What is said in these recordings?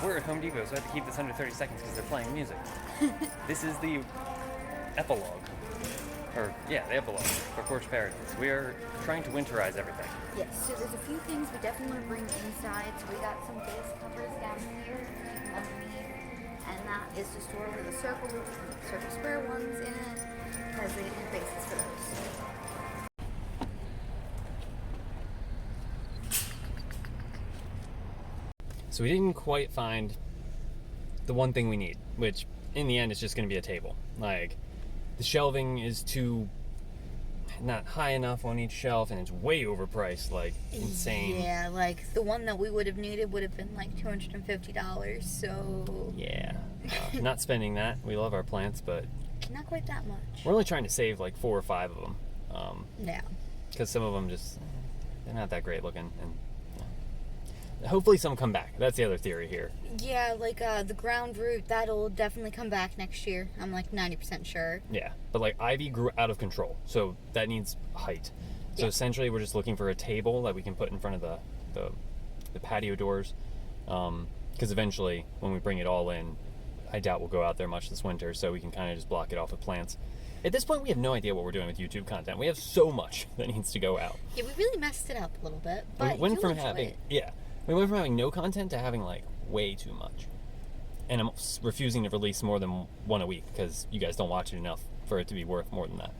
we're at Home Depot, so I have to keep this under 30 seconds because they're playing music. This is the Epilogue. The Epilogue for Porch Paradise. We are trying to winterize everything. Yes, so there's a few things we definitely want to bring inside. So we got some base covers down here underneath, and that is to store with the circle square ones in it, because they need bases for those. So we didn't quite find the one thing we need, which in the end is just going to be a table. Like, the shelving is not high enough on each shelf, and it's way overpriced, like insane. Yeah, like the one that we would have needed would have been like $250, so... Yeah, not spending that. We love our plants, but... Not quite that much. We're only trying to save like 4 or 5 of them. Yeah. Because some of them they're not that great looking, and hopefully some come back. That's the other theory here. Yeah, like the ground root, that'll definitely come back next year. I'm like 90% sure. Yeah, but like ivy grew out of control, so that needs height. So essentially we're just looking for a table that we can put in front of the patio doors. Because eventually when we bring it all in, I doubt we'll go out there much this winter, so we can kind of just block it off with plants. At this point, we have no idea what we're doing with YouTube content. We have so much that needs to go out. Yeah, we really messed it up a little bit, but we went from having no content to having like way too much. And I'm refusing to release more than one a week because you guys don't watch it enough for it to be worth more than that.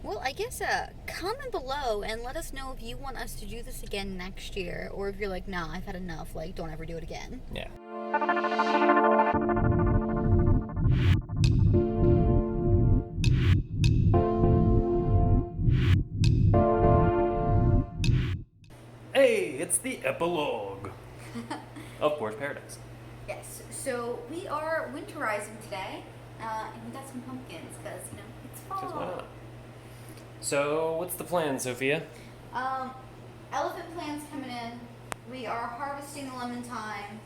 Well, I guess comment below and let us know if you want us to do this again next year, or if you're like, nah, I've had enough, like, don't ever do it again. Yeah. Hey, it's the Epilogue of Porch Paradise. Yes, so we are winterizing today, and we got some pumpkins, because, it's fall. Because why not? So, what's the plan, Sophia? Elephant plants coming in. We are harvesting the lemon thyme,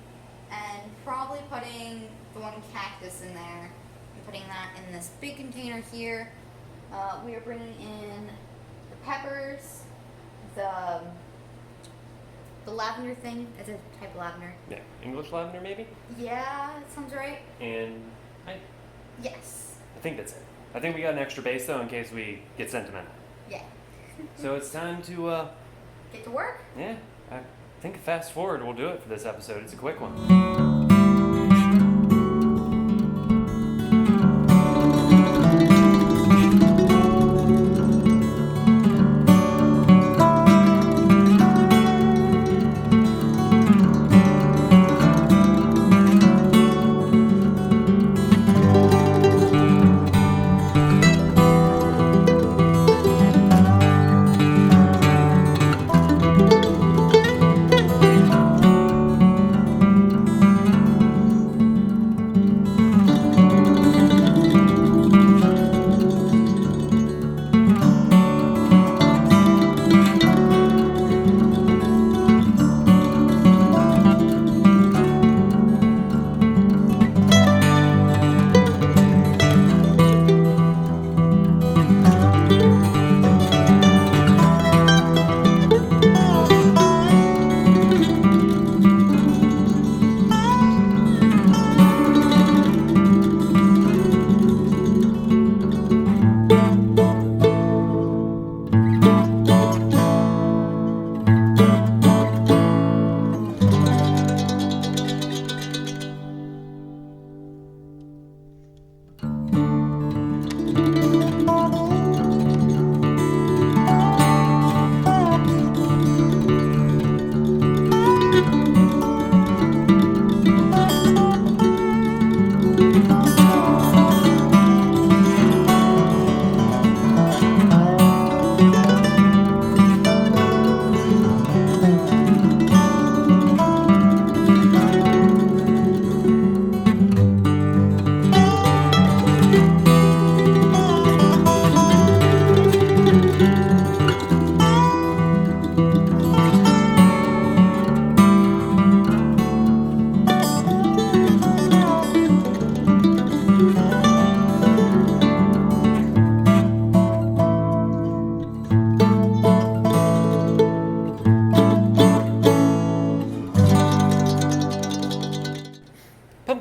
and probably putting the one cactus in there, and putting that in this big container here. We are bringing in the peppers, the lavender thing. It's a type of lavender. Yeah, English lavender maybe? Yeah, that sounds right. And Yes. I think that's it. I think we got an extra base though in case we get sentimental. Yeah. So it's time to Get to work? yeah, I think fast forward will do it for this episode. It's a quick one.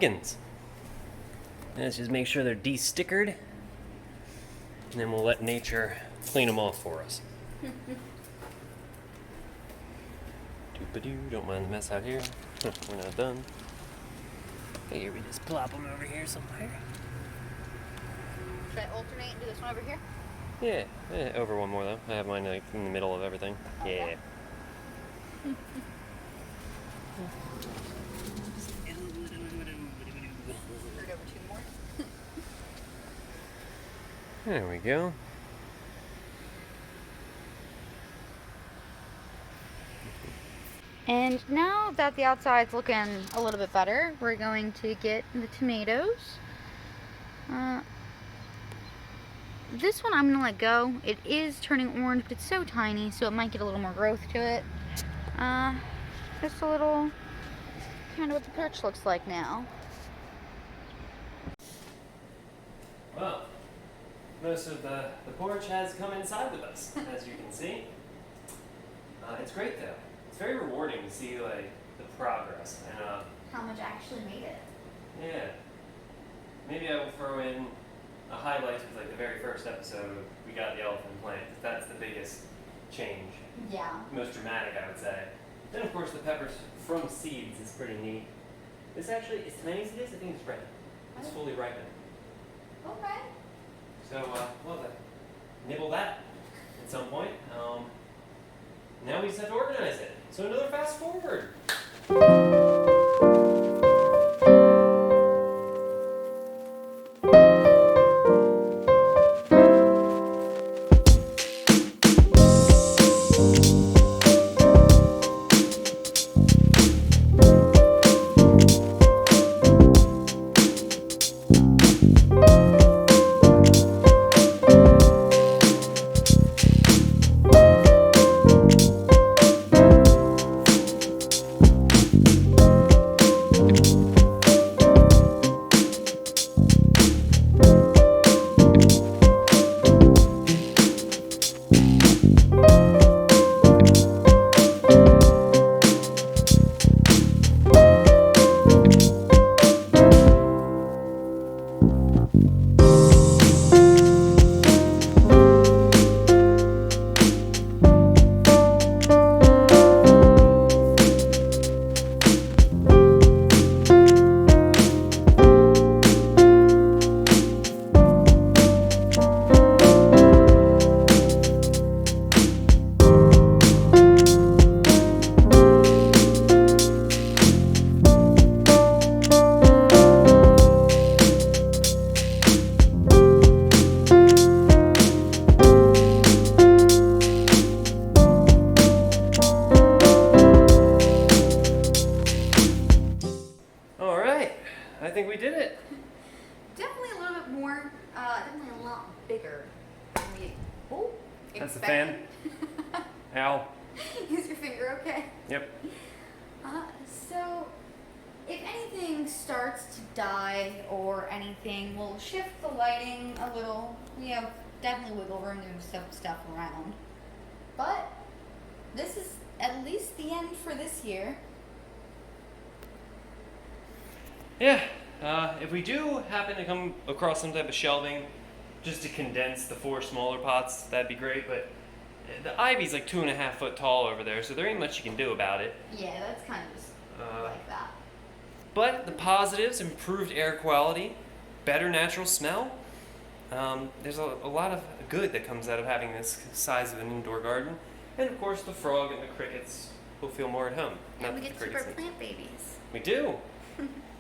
pumpkins. Let's just make sure they're de-stickered, and then we'll let nature clean them off for us. Doop-a-doo, don't mind the mess out here. We're not done. Here, we just plop them over here somewhere. Should I alternate and do this one over here? Yeah, over one more though. I have mine like in the middle of everything. Okay. Yeah. Screwed over two more. There we go. And now that the outside's looking a little bit better, we're going to get the tomatoes. This one I'm going to let go. It is turning orange, but it's so tiny, so it might get a little more growth to it. Just a little, kind of what the porch looks like now. Well, most of the porch has come inside with us, as you can see. It's great though. It's very rewarding to see like the progress and How much actually made it? yeah. Maybe I will throw in a highlight with like the very first episode. We got the elephant plant. That's the biggest change, Yeah. most dramatic, I would say. Then of course the peppers from seeds is pretty neat. This actually, as tiny as it is, I think it's ripe. It's fully ripened. Okay. So we'll have to nibble that at some point. Now we just have to organize it. So another fast forward. I think we did it. Definitely a little bit more, definitely a lot bigger than we That's the fan. expected. Ow. Is your finger okay? Yep. So, if anything starts to die or anything, we'll shift the lighting a little. We have definitely wiggle room to move stuff around. But this is at least the end for this year. Yeah. If we do happen to come across some type of shelving, just to condense the 4 smaller pots, that'd be great. But the ivy's like 2.5 foot tall over there, so there ain't much you can do about it. Yeah, that's kind of just like that. But the positives: improved air quality, better natural smell. There's a lot of good that comes out of having this size of an indoor garden. And of course, the frog and the crickets will feel more at home. And we that get the to keep our crickets plant babies. We do.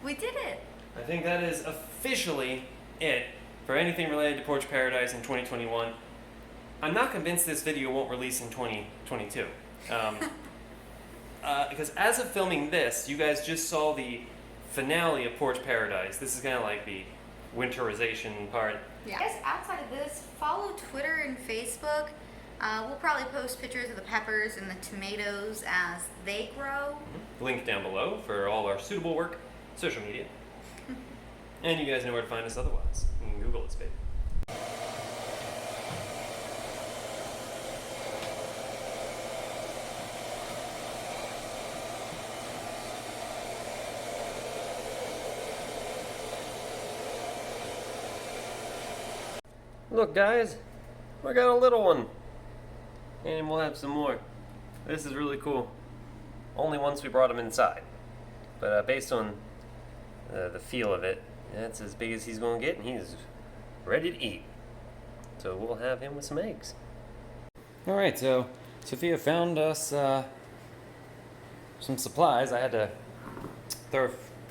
We did it. I think that is officially it for anything related to Porch Paradise in 2021. I'm not convinced this video won't release in 2022. Because as of filming this, you guys just saw the finale of Porch Paradise. This is kind of like the winterization part. Yeah. I guess outside of this, follow Twitter and Facebook. We'll probably post pictures of the peppers and the tomatoes as they grow. Link down below for all our suitable work, social media. And you guys know where to find us otherwise. You can Google us, baby. Look, guys, we got a little one. And we'll have some more. This is really cool. Only once we brought him inside. But based on the feel of it, that's as big as he's going to get, and he's ready to eat. So we'll have him with some eggs. Alright, so Sophia found us some supplies. I had to throw a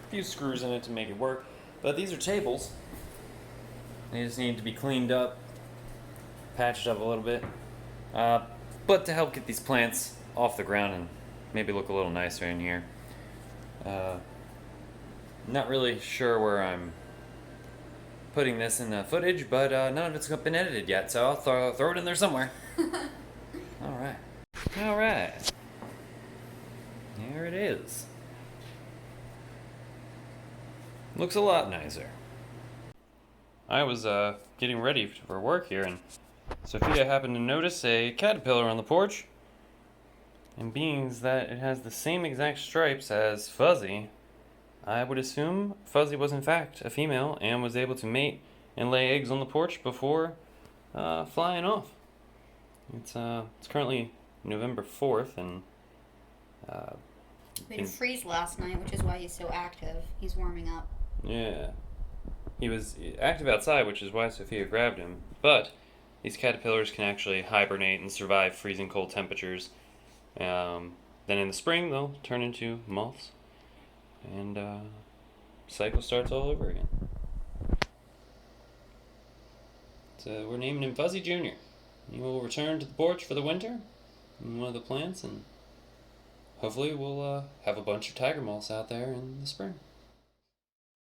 few screws in it to make it work. But these are tables. They just need to be cleaned up, patched up a little bit. But to help get these plants off the ground and maybe look a little nicer in here. Not really sure where I'm putting this in the footage, but none of it's been edited yet, so I'll throw it in there somewhere. Alright. There it is. Looks a lot nicer. I was getting ready for work here, and Sophia happened to notice a caterpillar on the porch. And being that it has the same exact stripes as Fuzzy, I would assume Fuzzy was in fact a female and was able to mate and lay eggs on the porch before flying off. It's currently November 4th, and We didn't freeze last night, which is why he's so active. He's warming up. yeah, he was active outside, which is why Sophia grabbed him. But these caterpillars can actually hibernate and survive freezing cold temperatures. Then in the spring, they'll turn into moths, and cycle starts all over again. So we're naming him Fuzzy Jr. He will return to the porch for the winter in one of the plants, and hopefully we'll have a bunch of tiger moths out there in the spring.